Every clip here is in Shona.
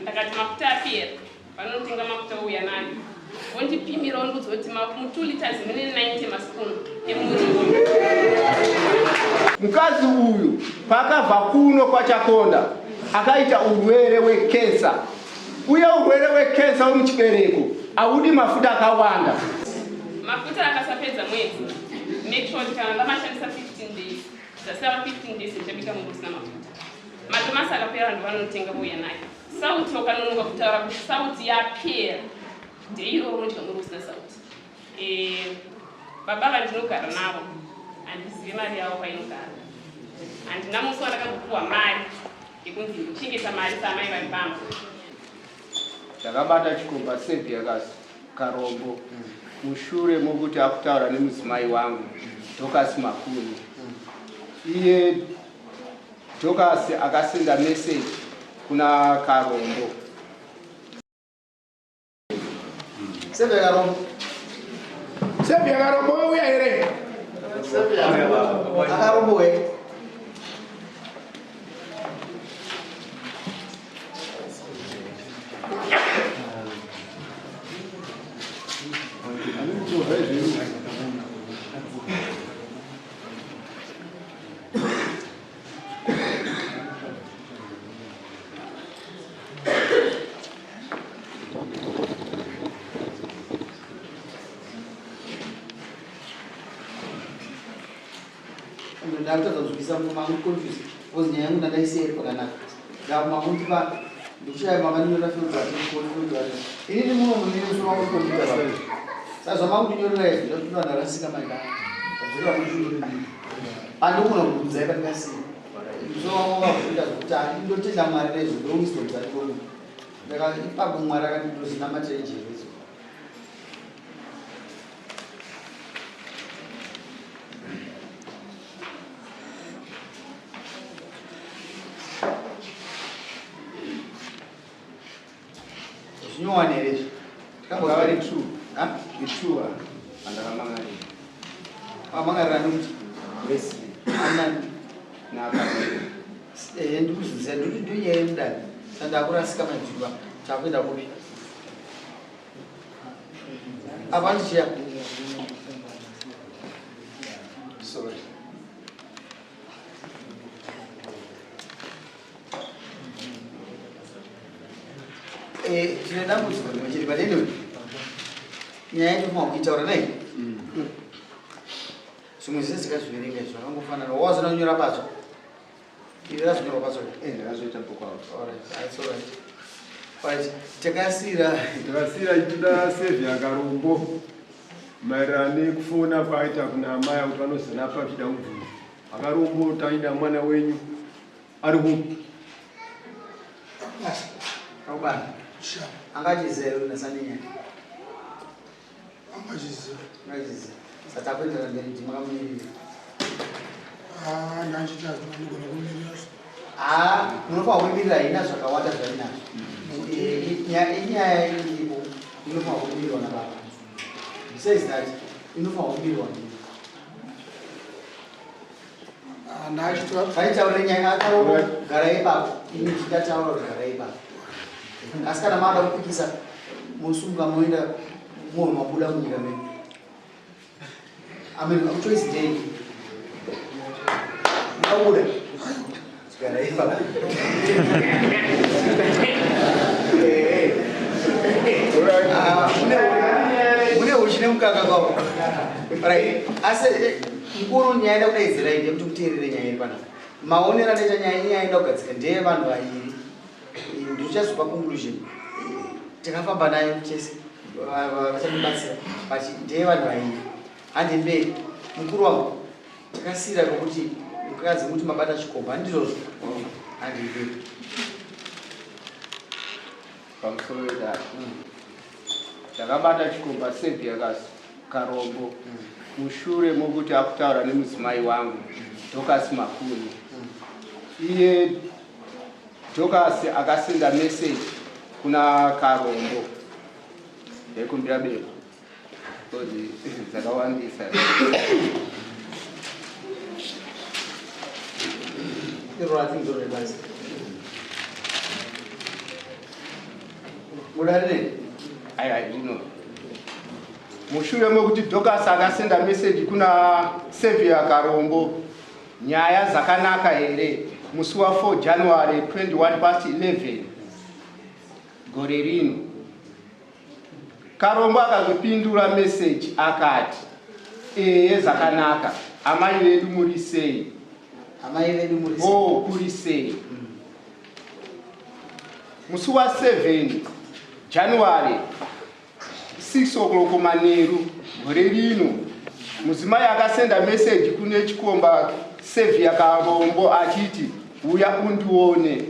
ndakati mafuta apera vanotenga mafuta uya nayo vondipimira vondibvunza kuti 2 liters mune 90 masipunu emuriwo. Mkazi uyu pakabva kuno kwaChakonda akaita urwere wekensa. Uye urwere wekensa womuchibereko audi mafuta akawanda. Mafuta akasapedza mwedzi. Make sure kuti kana ndamashandisa 15 days. Zasara 15 days ndichabika mungu usina mafuta. Matomasi akapera vanhu vanotenga vouya nayo. Sauti wakanonoka kutaura kuti sauti yapera. Ndeiro unotya mungu usina sauti. Baba vandinogara navo. Handizivi mari yavo painogara. Handina musi wandakazopuwa mari yekunzi ndichengeta mari saamai vari pamba. Takabata chikomba Sevia Karombo mushure mokuti akutaura nemudzimai wangu Dorcas Makuni. Iye Dorcas akasenda message kuna Karombo. Sevia Karombo uya here. Sevia Karombo we. Ndakatozvisa mumwe confuse because nyaya yangu ndakaiseri pakanaka ndakumakuti pa ndikushaya makanyora fields atikonfuse inini muno munene soma computer pa sasa makunyorera izvi ndokuti vanhu vakasika maida zvira kuti andikuna kubvunza ipandikasika so wakafunda zvokuti andindotenda mwari nezvo ndowisdom dzariko ipapo mwari akandindozinamatira jesu. Nyuwa nere. Kama wali true. Ha? Ni true. Andakamangari. Amangara nuti. Yes. Anan na akari. Ndukuzize nduye ndani. Sanda kurasika majiba. Chakwenda kupi. Abanji ya. Sorry. Tine dambudziko rimwe padeno nyaya yatofuma kuitaura nai zvimwe zvese zikazviverenga izvo akangofanana wazona kunyora pacho ivi razvinyorwa pacho ndakazoita bokout. Takasira ituda Sevia Karombo maererano nekufona kwaita kuna amai kuti vanozona pachida mubvunzo. Akarombo taida mwana wenyu ari kupi? Aubana angachizera unasanenya angachizera sasa kwenda na mbele timakamuni ndachita zvinogona kumirira munofanira kumirira ina zvakawanda zvainazvo inyaya iripo inofanira kumirirwa nababa says that inofanira kumirirwa ndaitaura nyaya akarobo gara ipapo ini tichataura kuti gara ipapo asi kana maada kupikisa musunga moenda munhu mabuda munyika medu choice day mukabuda gara ipapo mune uchine mukaka kwavo right asi mukuru nyaya ida kudaidzira ine kuti muteerere nyaya iri panapa maonero anoita nyaya inyaya ida kugadzika ndeye vanhu vairi ndichazopa conclusion tikafamba nayo chese vachatibatsira but ndeye vanhu vairi handi mberi mukuru wangu takasira kokuti mukadzi muti mabata chikomba handizvozvo handi mberi pamusoro wedaro takabata chikomba Sevia Karombo mushure mokuti akutaura nemudzimai wangu Dorcas Makuni. Iye Dorcas akasenda message kuna Karombo yekumbira beko kodi dzakawandisa Mudare. Aya zvino. Mushure mokuti Dorcas akasenda message kuna Xavier Karombo nyaya zakanaka here musi wa 4 January 21:11 gore rino. Karombo akazopindura message akati zakanaka amai vedu muri sei. Amai vedu muri sei. Oh, kuri sei. Musi wa 7 January 6 o'clock manheru gore rino mudzimai akasenda message kune chikomba Xavier Karombo achiti uya undione.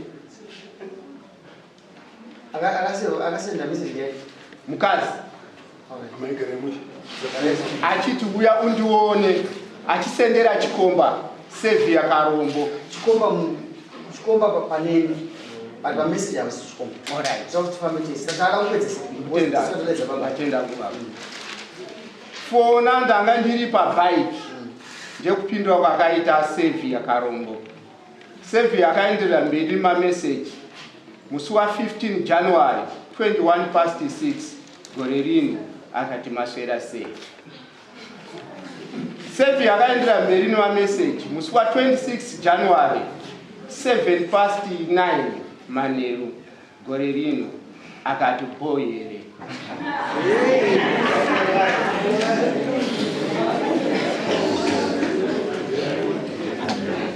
Akasenda message yake mukazi achiti uya undione achisendera chikomba Xavier Karombo. Chikomba paneni pa message yake chikomba. Alright. So family sitaka kupedzesa. Batenda kubaba. Fona ndanga ndiri pa bike. Ndekupindura kwakaita Xavier Karombo. Xavier akaendera mberi ma message. Musi wa 15 January 21:06 gore rino akati maswera sei. Xavier akaendera mberi ma message. Musi wa 26 January 7:09 manheru gore rino akati boy here.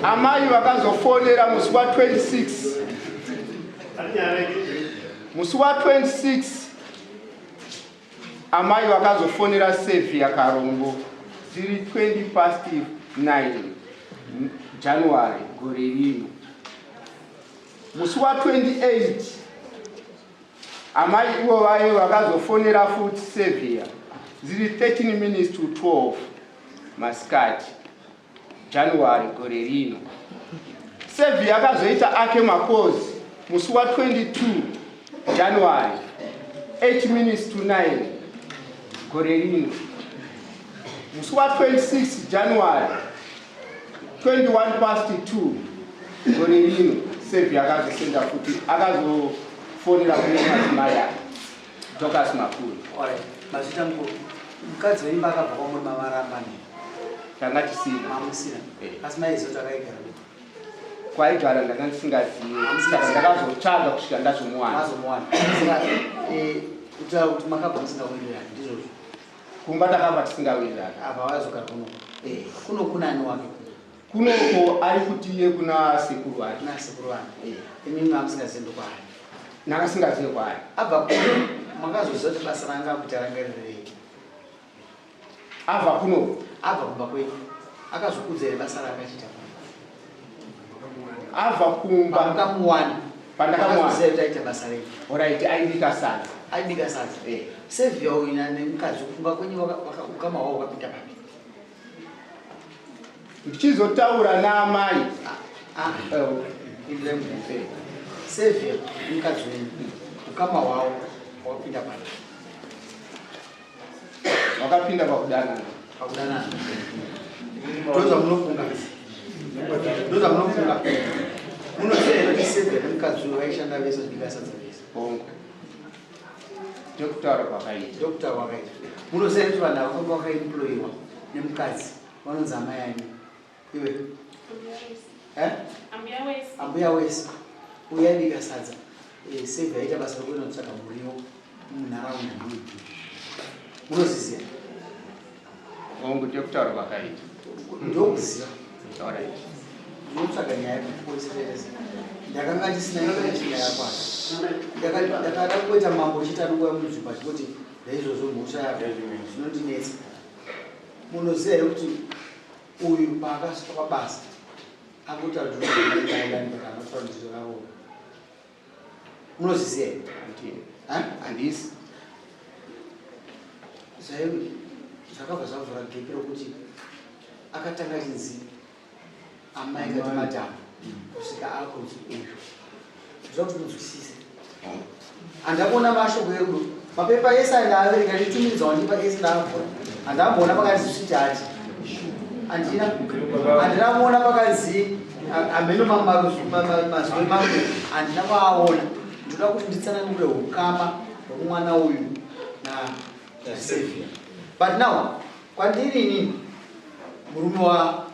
Amai vakazofonera musi wa 26 musi wa 26 amai vakazofonera Xavier Karombo dziri 20:09 January gore rino. Musi wa 28 amai ivo vaye vakazofonera futi Xavier dziri 13 minutes to 12 masikati January gore rino. Xavier akazoita ake makozi musi wa 22 January 8 minutes to 9 gore rino. Musi wa 26 January 21:02 gore rino Xavier akazosenda futi akazofonera kune madzimai ake Dorcas Makuru. Alright. Mazita mukadzi weimba akabva kwamuri mamarambani. Tanga tisina. Mamusina. Asi maizoti akaigara. Kwaigara ndanga ndisingazivi. Ndakazotsvaga kusvika ndazomuwana. Mazomuwana. Kutaura kuti makabva musingawirirani ndizvozvo. Kumba takabva tisingawirirani. Apa wazogara kuno. Kuno kunani wake. Kunoko ari kuti iye kuna sekuru wake. Kuna sekuru wake. Imi mamusingazivi kwaari. Nakasingazivi kwaari. Abva kuno makazoziva kuti basa ranga kuti arangarirei. Abva kuno. Abva kubva kwedu. Akazokudzai basa rakachita. Abva kumba. Mukamuwana. Pandakamuwana. Akazoziva kuti aita basa rei. Alright, aidika sadza. Aidika sadza. Xavier uyu nemukadzi kufunga kwenyu ukama wavo wakapinda papi. Ndichizotaura naamai. Xavier mukadzi wenyu ukama wavo wakapinda papi. Wakapinda pakudanana. Pakudanana. Ndoza munofunga. Ndoza munofunga. Munoziva kuti Xavier nemukadzi uyu vaishanda vese kubika sadza vese. Bongo. Ndokutaura kwakaita. Ndokutaura kwakaita. Munoziva kuti vanhu vakanga vakaemployiwa nemukadzi vanonzi amai anyu. Iwe? Ambuya wese. Uya aibika sadza. Xavier aita basa rokuenda kutsvaga muriwo munharaunda mwedu. Munozviziva? Bongo ndokutaura kwakaita. Ndokuziva. Alright. Ndinotsvaga nyaya yekupoiseresa. Ndakanga ndisina nyaya yakwana. Ndakada kuita mambo chitatu nguva muzvimba chikuti ndaizvozvo mhosva yako zvinondinetsa. Munoziva here kuti uyu paakasvika pabasa akutauraaanotauridziro ravo. Munozviziva here? Handisi. Zvaivi zvakabva zvavhura gepi rokuti akatanga chinzi amai ngati madhamu kusvika akuti izvo zvakuti munzwisise. Handakona mashoko edu mapepa ese andaaverenga nditumidzwa ndipa ese ndaavhura handamboona pakanzi sviti ati handina kuona pakanzi ameno mazwe mangu handina kuaona. Ndoda kuti nditsanangure ukama mwana uyu na Sevia. But now kwandiri ni murume wa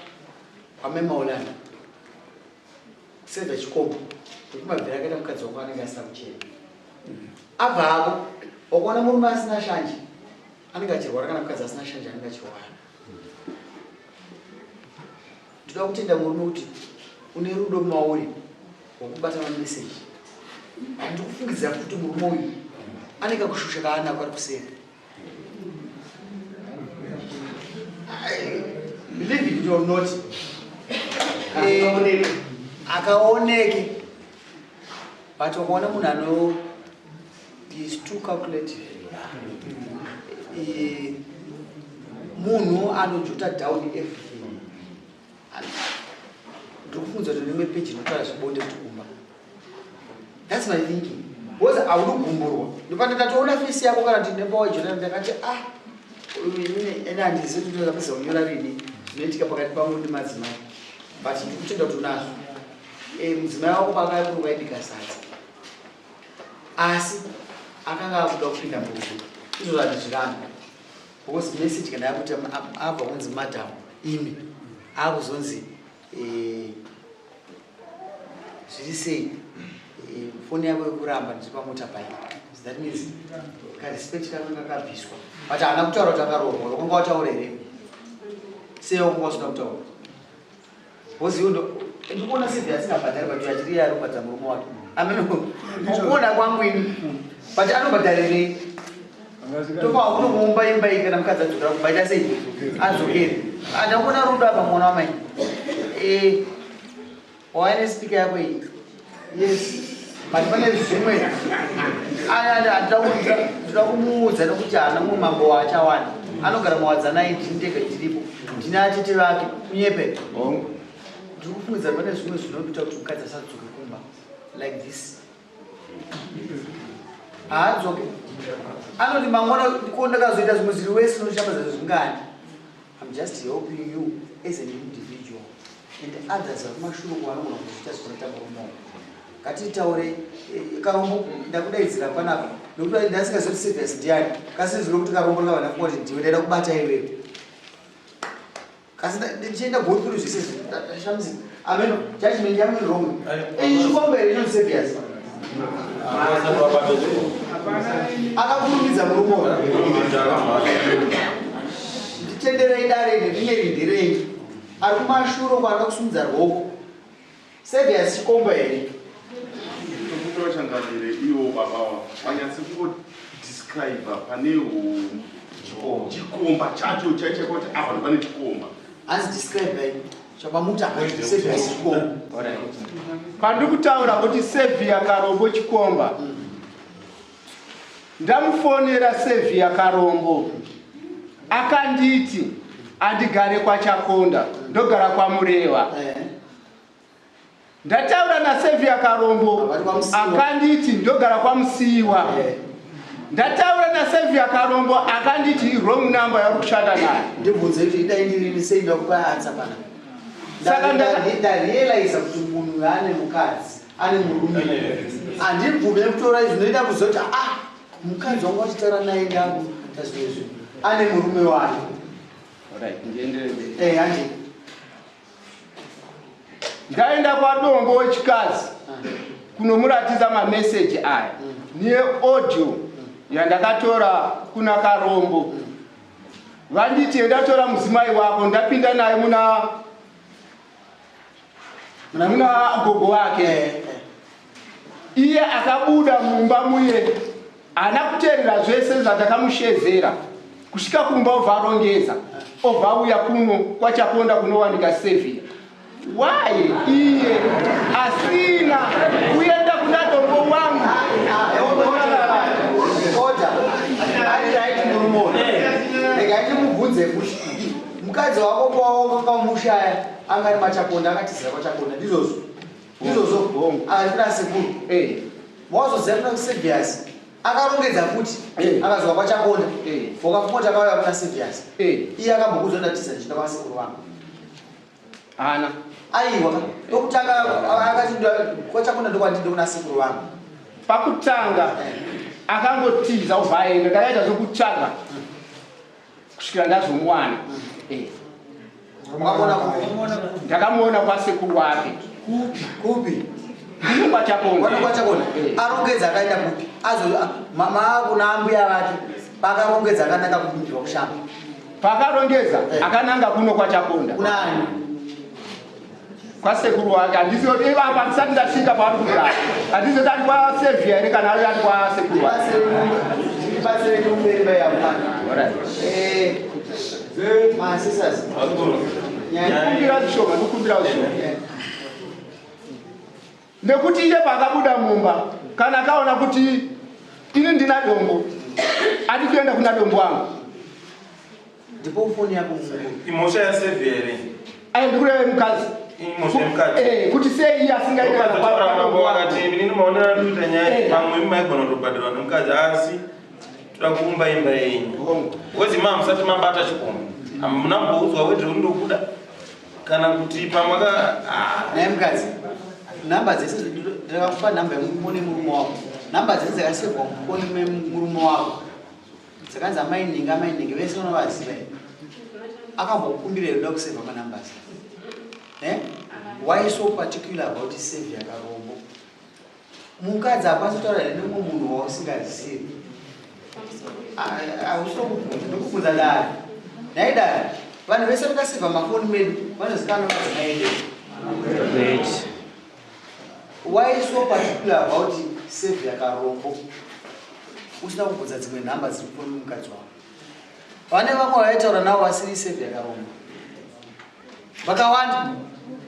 Mema Olanda Sevia Chikombo kumabvira akaita mukadzi wako anenge asina kuchena abva hapo wakaona murume asina shanje anenge achirwara kana mukadzi asina shanje anenge achirwara. Ndinoda kutenda murume kuti une rudo mauri wokubata mameseji. Ndikufungidzira kuti murume uyu anenge kushusha kaana kwari kuseka. Believe it or not, akaoneke but wakaona munhu is too calculative. Munhu anojuta down everything. Ndikufunza kuti nemwe page inotaura zvibonde kutukumba. That's my thinking. Because I would gumburwa. Ndipanda tatoona face yako kana kuti nemba Jonah ndakati mine ena ndizi kuti ndakapesa kunyora rini zvinoitika pakati pangu nemadzimai. But ndikutenda kuti unazvo. Mudzimai wako pakakuruka idika sadza. Asi akanga akuda kupinda murume. Izvo zvandizvikana. Because message kana yakuti abva kunzi madam imi akuzonzi zviri sei foni yako yekuramba ndipamota pai. That means karespect kananga kabviswa. But haana kutaura kuti akarohwa. Wakanga wataura here. Sei wakanga wasina kutaura. Because ndikuona Sevia asingabhadhari but achiri arobhadhara murume wake. Kuona kwangu ini. But anobhadharirei. Tofa kutomuumba imba iyi kana mukadzi adzokera kubaita sei adzokere. Andakuna rudo apa mwana wamai. Waine speaker yako iyi. Yes. But pane zvimwe ndinoda kumuudza nokuti haana mumwe mambo waachawanda. Anogara mawadzana 19 ndega ndiripo. Ndine atete vake kunyepe. Ndiri kufungidzira pane zvimwe zvinoita kuti mukadzi asadzoke kumba like this. Haadzoke. Anoti mangwana ndakazoita zvimwe zviri wese nokushambadza zvingani. I'm just helping you as an individual. And others are mashure kuvanogona kuzviita zvinoita murume wako. Katitaure Karombo ndakudaidzira panapa nokuti ndasingazoti Sevia ndiani kasi zvino kuti Karombo ngavana kuti ndiwe ndaida kubata iwe kasi ndichienda go through zvese ndashamzi ameno judgment yangu wrong chikombe ino Sevia akakurumidza murume nditenderei dare ndinerindirei ari kumashuro kwaana kusumudza rwoko Sevia chikombe here Changadire iwo baba wanyatsi describe pane chikomba chacho chaiche kuti apa pane chikomba as describe chabamuta Sevia chikomba. Pandikutaura kuti Sevia Karombo chikomba. Ndamufonera Sevia Karombo. Akanditi andigare kwa Chakonda, ndogara kwa Mureva. Ndataura na Sevia Karombo akanditi ndogara kwa Musiwa. Ndataura na Sevia Karombo akanditi wrong number ya kushanda naye. Ndibvunze kuti idai ndiri sei ndakupa answer pana. Saka ndarealize kuti munhu ane mukadzi ane murume. Andibvume kutora izvi zvinoita kuzoti mukadzi wangu wachitaura naye ndangu tazvezvo ane murume wake. Alright, ndiendelee. Andi ndaenda kwa Dombo wechikazi kunomuratidza mameseji aya neaudio yandakatora kuna Karombo. Vanditi ndatora mudzimai wako ndapinda naye muna gogo wake. Iye akabuda mumba muye ana kuteerera zvese zvandakamushezera kusvika kumba obva arongeza obva auya kuno kwaChakonda kunowanika Sevia. Why iye asina kuenda kuna Dombo wangu oda ari murume ndikaiti mubvunze kuti mukadzi wako kwawakamushaya anga ari maChakonda akatizira kwaChakonda ndizvozvo ari kuna sekuru wazoziva kuna Sevia akarongedza futi akazowa kwaChakonda wakafumoti akauya kuna Sevia iye akambokuzondatiza ndichida kwa sekuru wangu ana aiwa okutanga akati kwaChakonda ndokwandide kuna sekuru wangu pakutanga akangotiza ubvaenda ndakaita zvokutsvaga kusvikira ndazomwana. Ndakamuona kwasekuru wake. Kupi? KwaChaponda. Arongedza akaenda kupi? Mama ako naambuya vake pakarongedza akananga kubindirwa kushamba. Pakarongedza akananga kuno kwaChaponda. Kunani? Kwasekuru wake. Handisi kuti apa ndisati ndasvika paari kugara. Handisi kuti ari kwaSevia here kana ari kwasekuru wake. Ndipasire kumberi bayapana. Sisters. Ndikumbira zvishoma, ndikumbira zvishoma. Nekuti iye pakabuda mumba kana kaona kuti ini ndina dombo ati kuenda kuna dombo wangu ndipo ufoni yako imosha ya severe ndikureve mukadzi kuti sei iye asingaita mambo wakati ndini maona nduta nyaya pamwe maigona kutobhadharwa nomukadzi asi toda kuumba imba yenyu wezi mama musati mabata chikomo hamuna mboudzwa weti undokuda kana kuti pamwe naye mukadzi namba dzese ndakakupa namba yemufoni murume wako namba dzese dzakasevwa mufoni murume wako dzakanzi amainingi vese unovaziva akambokumbira kuda kusevha manambers. Why so particular about Sevia Karombo? Mukadzi hapasi kutaura nemumwe munhu wausingazivi. Ndokubvunza dai naidai vanhu vese vakasevha mafoni medu vanozikanwa madzimai. Why so particular about Sevia Karombo? Usina kubvunza dzimwe nhamba dziri kufoni mukadzi wako. Vane vamwe vaitaura navo vasiri Sevia Karombo vakawanda.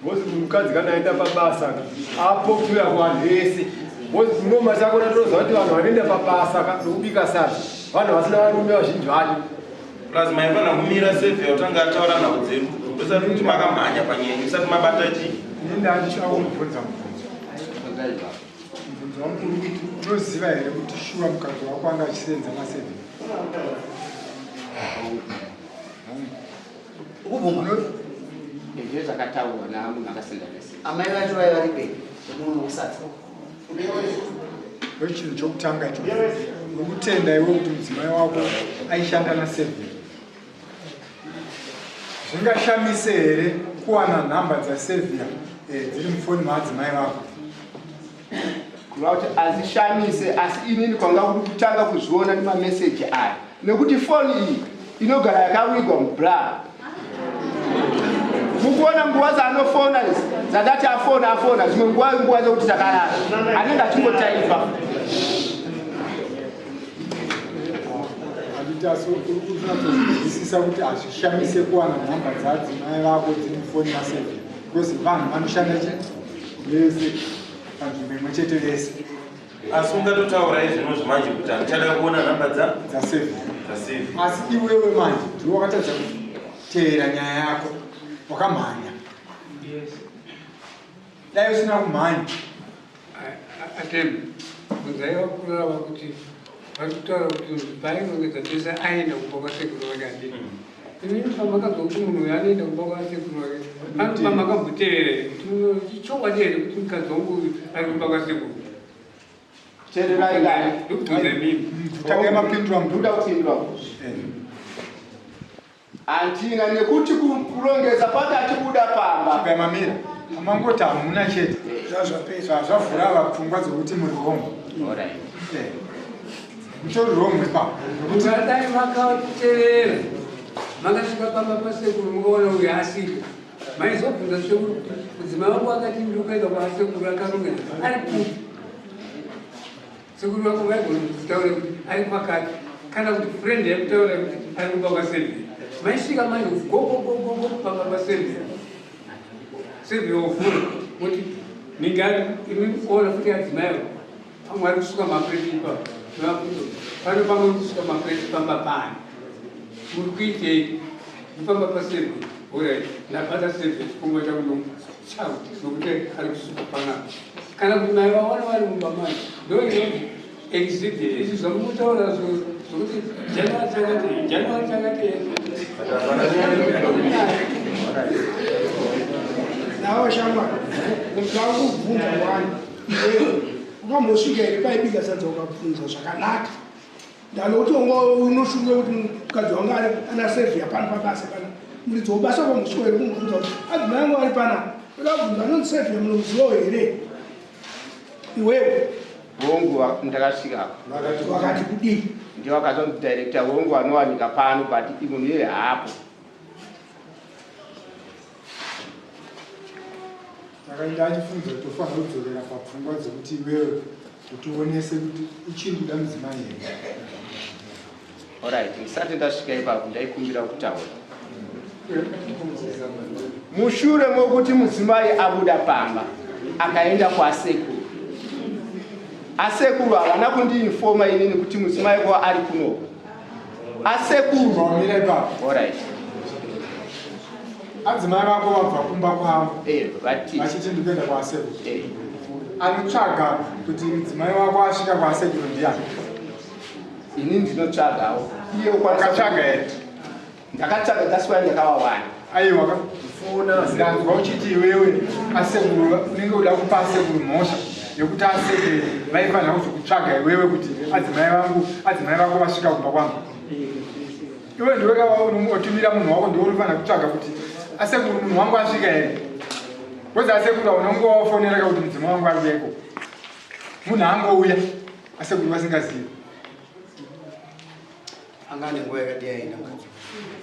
Bosi mukadzi kana aenda pabasa apo kuya kwanhu vese. Bosi kunoma chako natorodza kuti vanhu vanoenda pabasa nokubika sadza vanhu vasina varume vazhinji vacho. Plus maifana kumira Sevia utanga ataura nhau dzedu ndosati kuti makamhanya panyaya musati mabata chii. Ndandishawa kubvunza mubvunzo wamukuru kuti unoziva here kuti shuwa mukadzi wako anga achisenza maSevia? Ukubvuma ndizvo zvakataurwa namunhu akasenda nese. amai vacho vai vari pei munhu usati Chinhu chokutanga icho nokutenda iwe kuti mudzimai wako aishanda naSevia. Zvingashamise here kuwana nhamba dzaSevia dziri mufoni madzimai vako? Kureva kuti azishamise asi inini kwanga kuri kutanga kuzviona nemameseji aya nekuti foni iyi inogara yakawigwa mubra. Mukuona nguva dzaanofona idzi dzatati afona zvimwe nguva dzokuti takarara anenge achingotaipa. Zvisisa kuti azvishamise kuwana nhamba dzadzimai vako dziri mufoni maSevia because vanhu vanoshanda vese panzvimbo imwe chete vese. Asi ungatotaura izvino zvimanje kuti handichada kuona nhamba dzaSevia. Asi iwewe manje ndiwe wakatadza kuteera nyaya yako wakamhanya. Dai usina kumhanya Atem muzaiva kurava kuti vakutaura kuti painongedza tese aenda kumba kwasekuru wake adini. Inini pamakazouti munhu uyo anoenda kumba kwasekuru wake anopa makamboteerere chokwadi here kuti mukadzi wangu uyu ari kumba kwasekuru. Teererai ngai ndokubvunza mimi tange mapindura ndoda kupindura handina nekuti kurongedza pakati kuda pamba chigamamira amangoti hamuna chete zvavhura vapfungwa dzokuti muri homwe mutori homwe dai makateerera makasvika pamba pasekuru mukaona uyo asika maizobvunza zvekuti mudzimai wako akati ndikuenda kwasekuru akarongedza ari kupi sekuru wako vaigona kutaura kuti ari pakati kana kuti friend yakutaura kuti ari kumba kwaSevia maisvika manje gogogogogo pamba paSevia Sevia wovhura kuti ningari imiona futi adzimai pamwe ari kusuka mapreti ipapo pano pamwe uri kusuka mapreti pamba pani muri kuitei mupamba paSevia orai ndabata Sevia chipfungwa changu chau nokuti ari kusuka panapa kana kuti mai vaona vari mumba manje ndoinoti exhibit izvi zvamutaura zvokuti januari chakati nawo shamba ndakubvunza wani ukamosvika here paibika sadza ukabvunza zvakanaka ndanokuti unoshuva kuti mukadzi wangu ana sevhiya pano pabasa kana muridzi wobasa pamuswa here kumubvunza kuti adzimai angu ari pana oda kubvunza anonzi sevhiya munozivawo here iwewe hongu ndakasvikako wakati kudii ndio wakazonzi director hongu anowanika pano but munhu iye hapo akaenda achifunza kuti ufanira kudzorera papfungwa dzekuti iwewe kuti uonese kuti uchiri kuda mudzimai here. Alright, ndisati ndasvika ipapo ndaikumbira kutaura mushure mokuti mudzimai abuda pamba akaenda kwasekuru. Asekuru havana kundiinfoma inini kuti mudzimai kwa ari kunoko. Asekuru alright. Adzimai vako vabva kumba kwavo vati vachiti ndikuenda kwasekuru. Anotsvaga kuti mudzimai wako asvika kwasekuru ndiani? Ini ndinotsvagawo. Iye wakatsvaga here? Ndakatsvaga ndaswera ndakawawana. Aiwa wakafuna ndanzwa uchiti iwewe asekuru unenge uda kupa asekuru mhosva yekuti asekuru vaifanira kuzokutsvaga iwewe kuti adzimai vako vasvika kumba kwangu. Iwe ndiwe otumira munhu wako ndiwe unofanira kutsvaga kuti asekuru munhu wangu asvika here. Kwezi asekuru unongowafonera kuti mudzimai wangu ari uyeko. Munhu angouya asekuru vasingazivi. Angane nguva yakati aina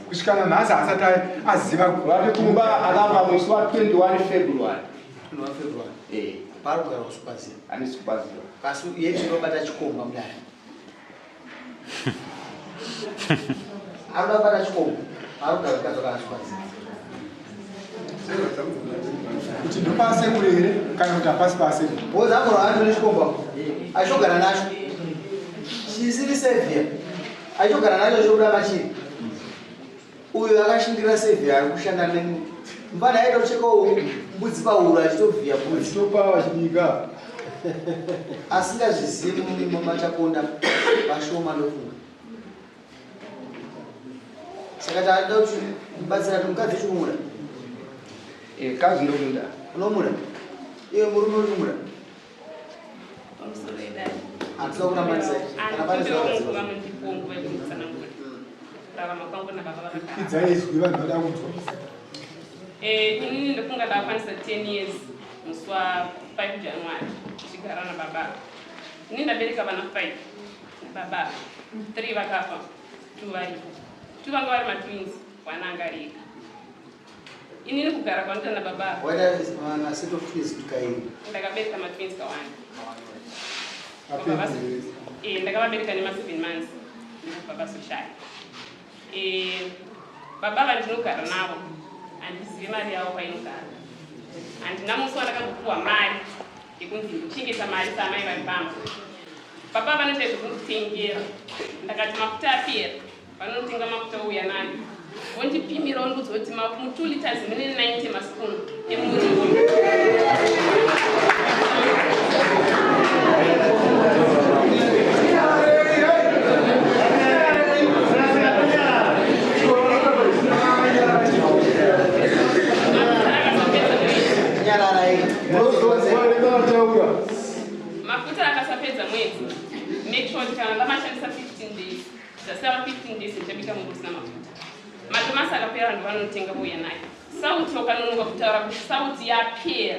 kusvikana nhasi asati aziva vari kumba akabva musi wa21 February. Pari kugara kusupaziva handisi kubaziva kasi iye tinobata chikomba mudai anoda kubata chikomba ari kugara kukadzokana supaziva kuti ndopasekuru here kana kuti hapasi pasekuru bozakuro andoni chikomba achogara nacho chisiri sevhiya achogara nacho chokuda machiri uyo akashindira sevhiya ari kushanda mvana aita kuchekawo mbudzi pauro achitovhiya mbudzi topa vachibika asingazvizivi mumachakonda vashoma ndofunga saka taada kuti mubatsira kuti mukadzi chikumuda kazi ndomuda unomuda iwe murume uri hatisa kunamatisa kana idzai izwi vanhu vada kunzwa inini ndofunga ndakwanisa 10 years musi wa 5 January tichigara nababa. Inini ndabereka vana 5 nababa, 3 vakafa, 2 varipo. 2 vanga vari matwins, 1 anga ari ega. Inini kugara kwanoita nababa ndakabereka matwins kawanda. Ndakavabereka nema 7 months baba soshaya. Baba vandinogara navo handizivi mari yavo painogara. Handina musi wandakazopuwa mari yekunzi ndochengeta mari saamai vari pamba. Baba vanoita zvekunditengera. Ndakati mafuta apera, vanotenga mafuta ouya nayo. Vondipimira vondiudza kuti mu 2 liters mune 90 masipunu emuriwo. Mafuta akasapedza mwedzi, make sure kuti kana ndamashandisa 15 days, dzasara 15 days ndichabika munhu usina mafuta. Madomasi akapera vanhu vanotenga vouya nayo. Sauti wakanonoka kutaura kuti sauti yapera,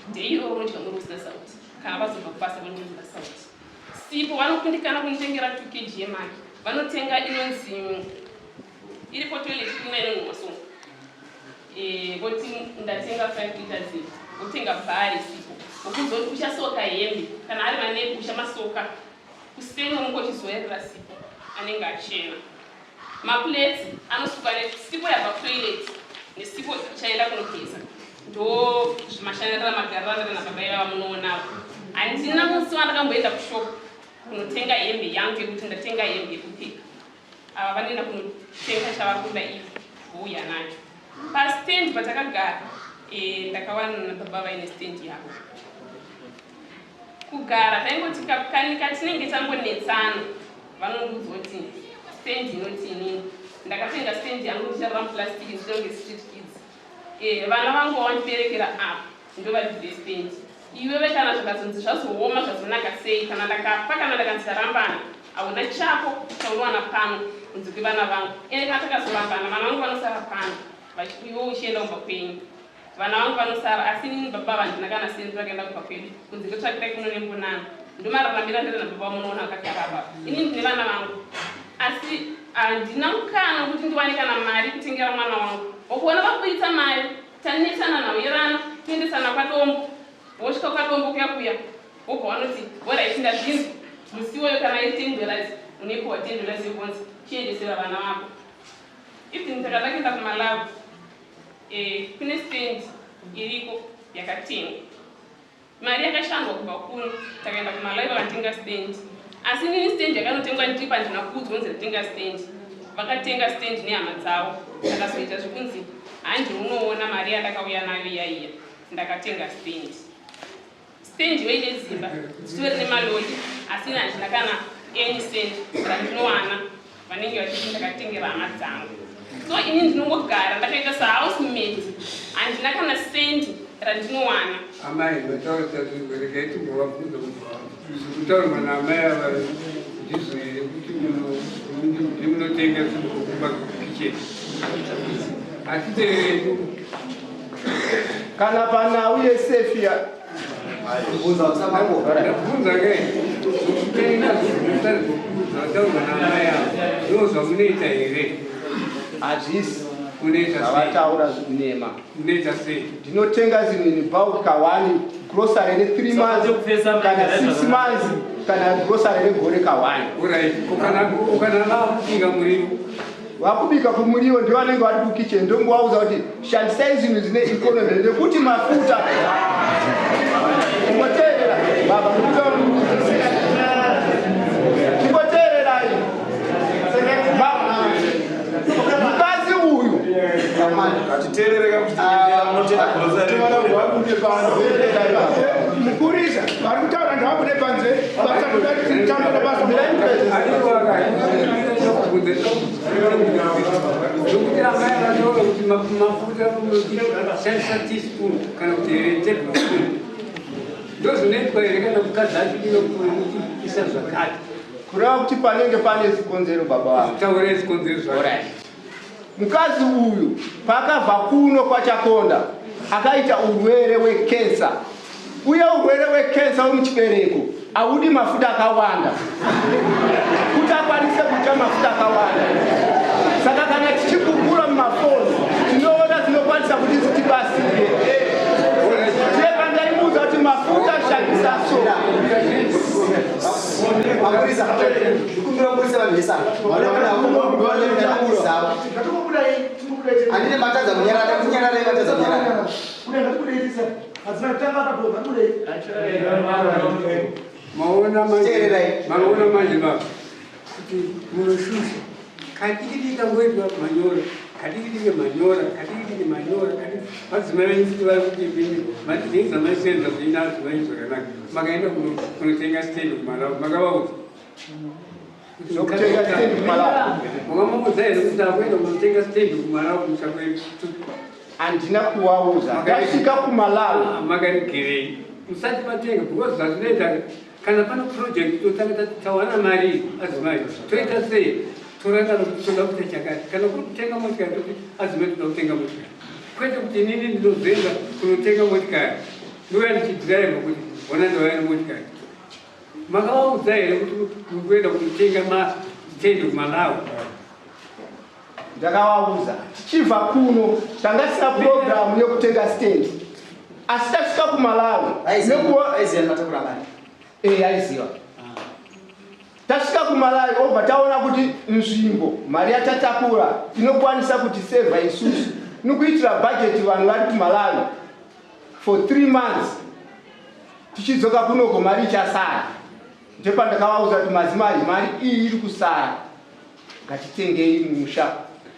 ndeiro unodya munhu usina sauti. Kana vazobva kubasa vanonzwa sauti. Sipo vanokundikana kunitengera 2 kg yemaki. Vanotenga inonzi iripo toilet ine nomwaso. Voti ndatenga 5 liters utenga bhari sipo. Ukuzoti uchasoka hembe kana ari manepi uchamasoka kusitenga mungochizoerera sipo anenge achena. Maplates anosuka nesipo yabva toilet nesipo chaenda kunogeza ndo zvimashandirira magararana nababa ivava munoonavo. Handina musi wandakamboenda kushopu kunotenga hembe yangu yekuti ndatenga hembe yekupfeka. Ava vanoenda kunotenga chavari kuda ivo vouya nacho. Pastand patakagara ndakawana nababa vaine stand yavo. Kugara taingoti kanika tinenge tangonetsana vanondiudza kuti stand inoti inini. Ndakatenga stand yangu ndicharira muplastic ndinonge street kids. Vana vangu vandiberekera apa ndo vadzidze stand. iwewe kana zvakazonzi zvazooma zvazonaka sei kana ndakafa kana ndakanzarambana hauna chako chaunowana pano kunze kwevana vangu ene kana takazorambana vana vangu vanosara pano iwe uchienda kumba kwenyu vana vangu vanosara asi inini baba vandina kana sendi vakaenda kumba kwedu kunze kwetsvakirai kuno nembonana ndomararamira ndiri nababa vamunoona vakatavava inini ndine vana vangu asi handina mukana kuti ndiwane kana mari kutengera mwana wangu okuona vakuitsa mari tanetsana nawo irana toendesana kwadombo wosvika kwadombo kuya wobva wanoti bora ndazvinzwa musiwoyo kana iri $10 unepiwa $10 yekonzi chiendesera vana vako even takada kuenda kumalavu kune stendi iriko yakatengwa mari yakashandwa kubva kuno takaenda kumalavu vakatenga stendi asi nini stendi yakanotengwa ndipa ndina kuudzwa kunzi ndatenga stendi vakatenga stendi nehama dzavo takazoita zvekunzi handi unoona mari yandakauya nayo iyaiya ndakatenga stendi weine dzimba dzitori nemalodi asi handina kana any cent randinowana vanenge vachiti ndakatengera hama dzangu so ini ndinongogara ndakaita sehousemate handina kana sendi randinowana amai vatauritazviregaiti ngavabvunza kutaurwa naamai ava ndizvo here kuti munotenga zvinhu kukicheni hatiteerei kana panhau yesefia ndabvunza ke kutenga zvataurwa naamai ava ndo zvamunoita here hazvisi munoita avataura zvinema munoita sei ndinotenga zvinhu in bulk kawani grocery ne3 months kana 6 months kana grocery negore kawani urit ukana vakubika muriwo vakubika kumuriwo ndio vanenge vari kukitchen ndongowauza kuti shandisai zvinhu zvine economy nekuti mafuta ungoteerera baba tingoteererai mukadzi uyu mukurisa vari kutaura ndavabude panze vasakudatitambira basa zvokuti amai vataura kuti mafuta shandisa teaspoon kana kuti tablespoon ndozvinoitwa here kana mukadzi achidinokuisa zvakati kureva kuti panenge pane zikonzero baba vangu taurei zikonzero zvakati mukadzi uyu paakabva kuno kwachakonda akaita urwere hwekensa uye urwere hwekensa wemuchibereko haudi mafuta akawanda kuti akwanise kuita mafuta akawanda saka kana tichikugura mumafoni tinoona tinokwanisa kuti zitibasire teva ndaimuudza kuti mafuta shandisa so andine matadza munyarara kunyarara matadza munyarara maona manje baba kuti munoshusha kadikidika ngoitwa manyora kadikidike manyora madzimai venyu futi vari kuti dzingi dzamaisenza kuinazo vanyu zvakanaka makaenda kunotenga stendi kumalavu makavaudza makamamudza here kuti akuenda kunotenga stendi kumalavu musakwedu handina kuwauza ndasvika kumalavu makarigerei musati matenga because zvazvinoita kana pane project totanga tawana mari adzimai toita sei toranga nokutoda kuita chakati kana kuri kutenga motikari toti adzimai toda kutenga motikari kwete kuti inini ndinozoenda kunotenga motikari ndouya ndichidhiraivha kuti ona ndovaya nemotikari makavaudza here kuti kuenda kunotenga stendi kumalavu ndakavauza tichibva kuno tanga tisina programu yekutenga stendi asi tasvika kumalavu aiziva tasvika kumalavi obva taona kuti nzvimbo mari yatatakura inokwanisa kuti seva isusu nikuitira bhajeti vanhu vari kumalavi for 3 months tichidzoka kunoko mari ichasara ndepandakavauza kuti madzimai mari iyi iri kusara ngatitengei musha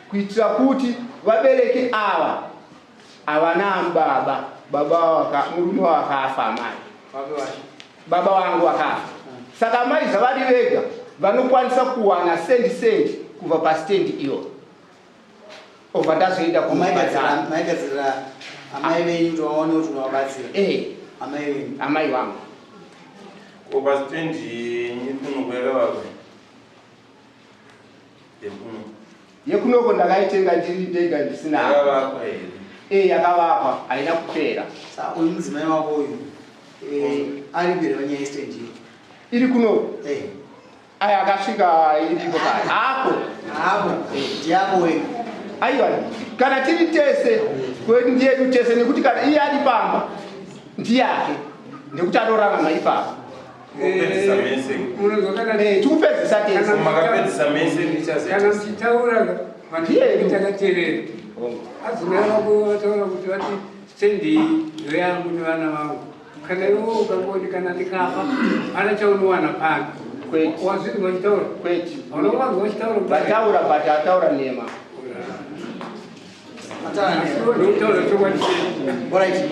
kuitira kuti vabereki ava havana baba murume wakafa mai baba vangu vakafa saka mai zavari vega vanokwanisa kuwana sendi kubva pastendi iyo obva ndazoenda kumaigadzira amai venyu kuti vaone kuti unovabatsira amai wangu. Kwa pasitendi nyikuno kwega wako. Yekunoko ndakaitenga ndiri ndega ndisina. Yakavakwa here. Yakavakwa haina kupera. Saka uyu mudzimai wako uyu ari mberi vanyaya estendi Iri kuno. Aya akasvika iriko kare. Hapo ndiyako wega. Aiwa, kana tiri tese kwedu ndiyedu tese nekuti kana iye ari pamba ndiyake nekuti anorarama ipapa. Kupedzisa mese. Tikupedzisa tese. Makapedzisa mese kana mchitaura vanhu takateerera adzimai vako vataura kuti vati stendi yoyangu nevana vangu kana iwo ukangoti kana ndikafa hana chaunowana pano wazviri vachitaura kweti vanovanzi vachitaura vataura but ataura nema ndotaura chokwadi Alright.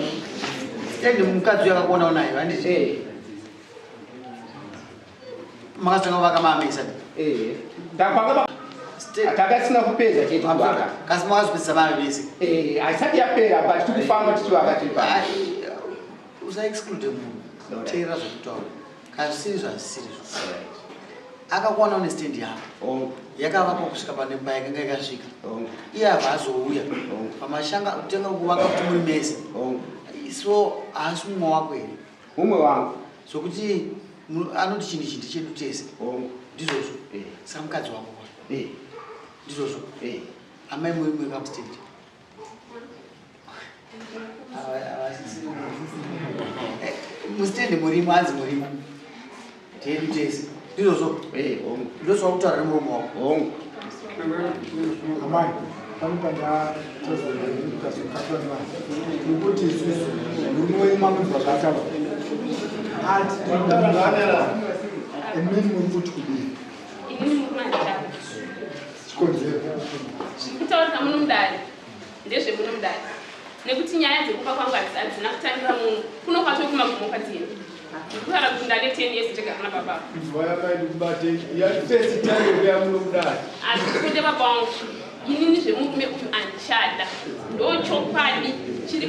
Stendi mukadzi yakakuona unayo handiti? Makasanga vaka mamisa. ndapanga takasina kupedza chete kuvaka. Kasi makazopedzisa mame vese. Haisati yapera but tikufamba tichivaka tiri pamba. Usaexclude munhu. Teerera zvekutaura. Kazvisiri zvazvisiri. Akakuwana une stendi yako. Yakavakwa kusvika pane mba yakanga yakasvika. Iye abva azouya. Pamashanga kutenga kuvaka kuti muri mese. So haasi mumwe wako here. Mumwe wangu. Sokuti anoti chinhu chindi chedu tese. Ndizvozvo. Saka mukadzi wako. Ndizvozvo. Amai muri kamustendi. Mustendi murimo hanzi murimo. Tedu tese. Ndizvozvo. Ndozva kutaura nemuromo wako. Amai, panopanda tozokatona nokuti isusu munoima munzwa zvataura ati imini muri kuti kudii Inini mukumandara. chikonzero Kutaurika munomudari ndezvemunomudari. Nekuti nyaya dzekupa kwangu hadzina kutangira munhu kuno kwatove kumagumo kwadzini. Ndikutaura kuti ndane 10 years ndega kana baba. Mvua yamaidi kubate yafesi tayo yamunomudari. Azvikunde baba wangu. Inini zvemurume uyu andichada. Ndochokwadi chiri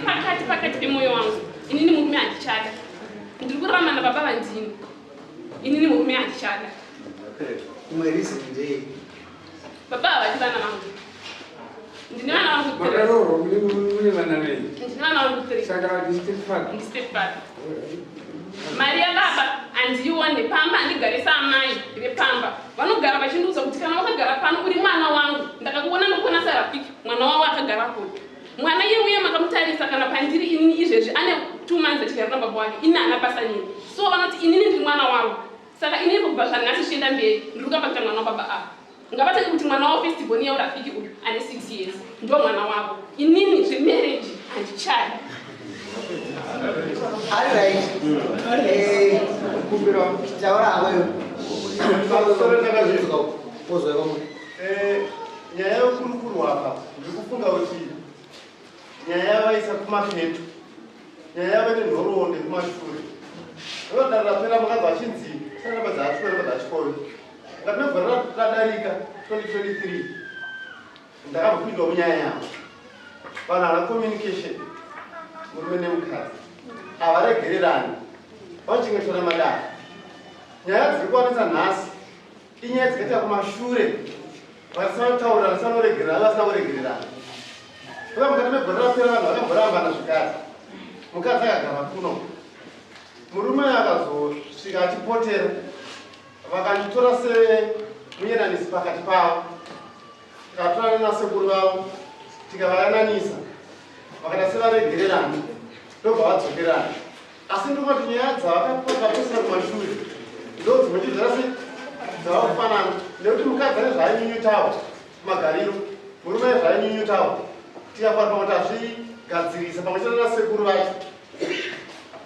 pakati pemwoyo wangu. Inini murume andichada. Ndiri kurarama nababa vandini. Inini murume andichada. Umwe reason ndei. Baba havadi vana vangu. Ndine vana vangu 3. makarorwa mune vana venyu Ndine vana vangu 3. saka ndistepfather Ndistepfather. Mari yababa handiione pamba handigarisa amai vepamba. Vanogara vachindiudza kuti kana wakagara pano uri mwana wangu. Ndakakuona nokuona sarafiki mwana wavo akagarapo. Mwana iye makamutarisa kana pandiri inini izvezvi ane 2 months atigara nababa wake. Ini haana basa nini. So vanoti inini ndiri mwana wavo. Saka inini kubva zvanhasi zvichienda mberi ndiri kukamba kuita mwana wababa apa. Ngavatenge kuti mwana wavo festival yaurafiki uyu ane 6 years. Ndo mwana wavo. Inini zvemarriage handichadi. Alright. Kumbira taura haweyo. Nyaya yokurukuru hapa ndikufunga kuti nyaya yavaisa kumapeto, nyaya yava nenhoroondo kumashure. Ndodarira pera mukadzi achinzi saka mukadzi atwere mukadzi achikoyo. Ngatinogara radarika 2023 ndakambopindwa munyaya yavo. Vanhu havana communication murume nemukadzi havaregererani vachengetwa namadaro. Nyaya dziri kuwanisa nhasi inyaya dzikaita kumashure vasinotaura vasinoregerera vasina kuregererana. Uye mukati megore rapera vanhu vakamborambana zvekare. Mukadzi akagara kuno, murume akazosvika achipotera, vakanditora semuyenanisi pakati pavo, tikatorana nasekuru vavo tikavayananisa, vakaita sevaregererana ndobva vadzokerana. Asi ndinoti nyaya dzavakapesera kumashure ndo dzinochidzira dzavakufanana, nekuti mukadzi ane zvainyunyutawo kumagariro, murume ane zvainyunyutawo. Tikafanira kuti azvigadzirisa pamwe chete nasekuru vacho.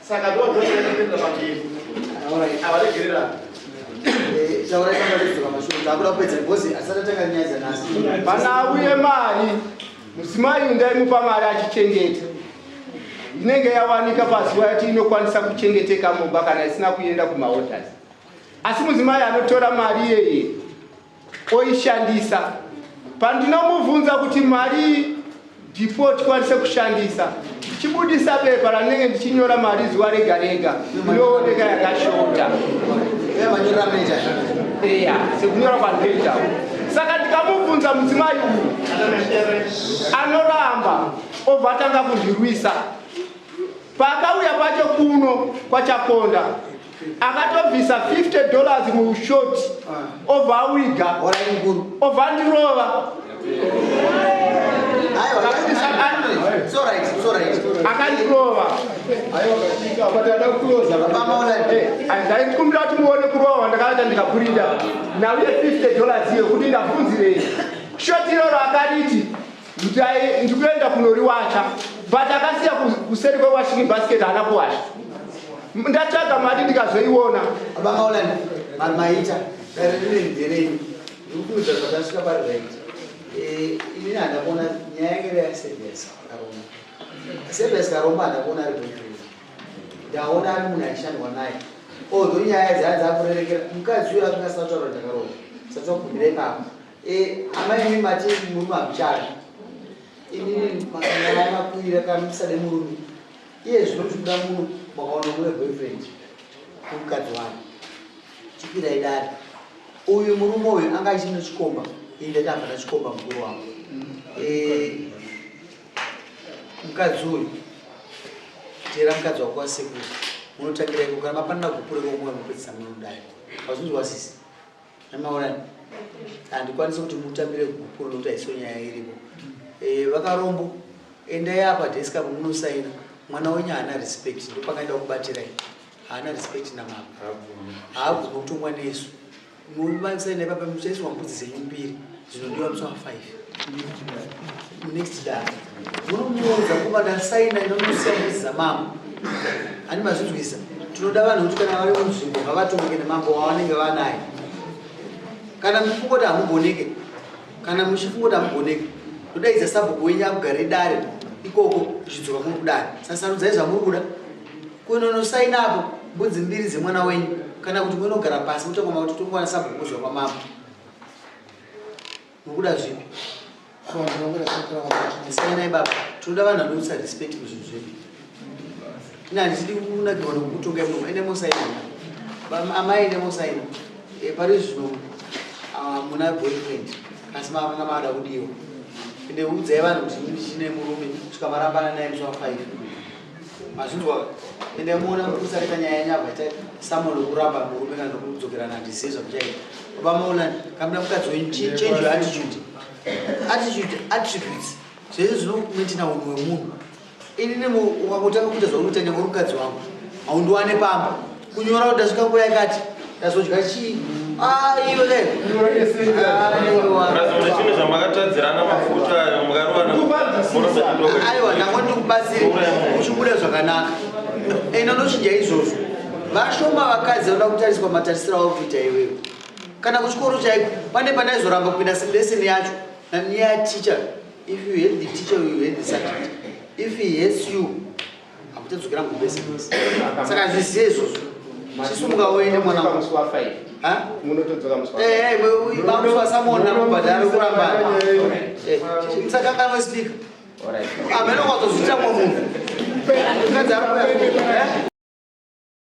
Saka ndozvinoenderera pamberi. Havaregererana. Taura kamaredzo kamashure takuda kupedza because asati atanga nyaya dzanhasi. Pana auye mari mudzimai ndaimupa mari achichengeta. Inenge yawanika pazuva yati inokwanisa kuchengeteka mumba kana isina kuenda kumaorders. Asi mudzimai anotora mari iyeye oishandisa. Pandinomubvunza kuti mari ndipo tikwanise kushandisa, chibudisa pepa ranenge ndichinyora mari zuva rega rega inooneka yakashota. Eya, sekunyora kwandoita. Saka ndikamubvunza mudzimai uyu anoramba obva atanga kundirwisa. Paakauya pacho kuno kwachakonda akatobvisa $50 mushoti obva awiga obva andirova. Akandirova. Ndaikumbira kuti muone kurova ndakaita ndikaburinda nauye $50 iyo kuti ndabvunzirei. Shoti iroro akariti ndikuenda kunoriwacha but akasiya kuseri kwewashing basket haana kuwasha. Ndatsvaga mari ndikazoiona. Maita ndereni ndikuudza zvakasvika paright. Inini handakona nyaya yake yaServius Karomba. Servius Karomba handakona ari boyfriend. Ndaona ari munhu aishandwa naye. Although nyaya dzaakurerekera mukadzi uyo akangasataura ndakaromba. Sasa kubvira ipapo. Amai imi mati murume hamuchadi. Inini makanga makwira kamusade murume. Iye zvino zvinoda munhu wakaona mune boyfriend kumukadzi wake. Chipirai dare. Uyu murume uyu anga achine chikomba. Inde tamba nachikomba mukuru wangu. Mukadzi uyu tera mukadzi wako wasekuru unotangira iko kana mapanda kupure komwe mupedzisa munodai. Wazunzwa sisi. Namaona handikwanisa kuti mutambire kupure nokuti aisonyaya iripo. Vakarombo endai apa deska munosaina mwana wenyu haana respect ndopakaenda kubatira haana respect namama haabvumi kutongwa nesu mubasaina ipapa muchaiswa mbudzi dzenyu mbiri dzinodiwa musi wa 5 next day munomuudza kuva ndasaina inomusiya mbudzi dzamama ani mazvinzwisa tinoda vanhu kuti kana vari munzvimbo ngavatonge nemambo wavanenge vanaye kana muchifungoti hamugoneke kana muchifungoti hamugoneke todaidza sabhuku wenyu akugare dare ikoko zvidzoka muri kudare sasarudzai zvamuri kuda kunonosaina apo mbudzi mbiri dzemwana wenyu kana kuti munogara pasi mutongoma kuti tongwana sabhuku kuzva kwamama mukuda zvipi sainai baba tinoda vanhu vanoisa respect kuzvinhu zvedu ina handisidi kunakirwa nokutongai munhu ende mosaina amai ende mosaina pari zvino muna boyfriend asi makanga maada kudiwa ende udzai vanhu kuti ndichine murume kusvika marambana naye musi wa 5 mazvinzwa ende muona kusarita nyaya yanyu abva ita samo lokuramba murume kana nokudzokerana handizivi zvamuchaita baba maona kamuna mukadzi wenyu change your attitude attributes zvese zvinokumetina unhu wemunhu inini wakutanga kuita zvaunotanya ngomukadzi wangu haundiwane pamba kunyora kuti ndasvika nguva yakati ndazodya chii iwe chinhu zvamakatadzirana mafuta aiwa ndango ndikubatsiri uchibuda zvakanaka ena nochinja izvozvo vashoma vakadzi vanoda kutariswa matarisiro avo kuita iwewe kana kuchikoro chaiko pane pandaizoramba kupinda leseni yacho naniya teacher if you hate the teacher you hate the subject if he hates you hakutadzokera mubesins saka zvizive izvozvo chisumuka uende mwana musi wa 5 munotodzoka musi wa 5 mamusi wasamona mubhadhara kurambana saka kana speaker amene kwazozviita mwa munhu ukadzi ari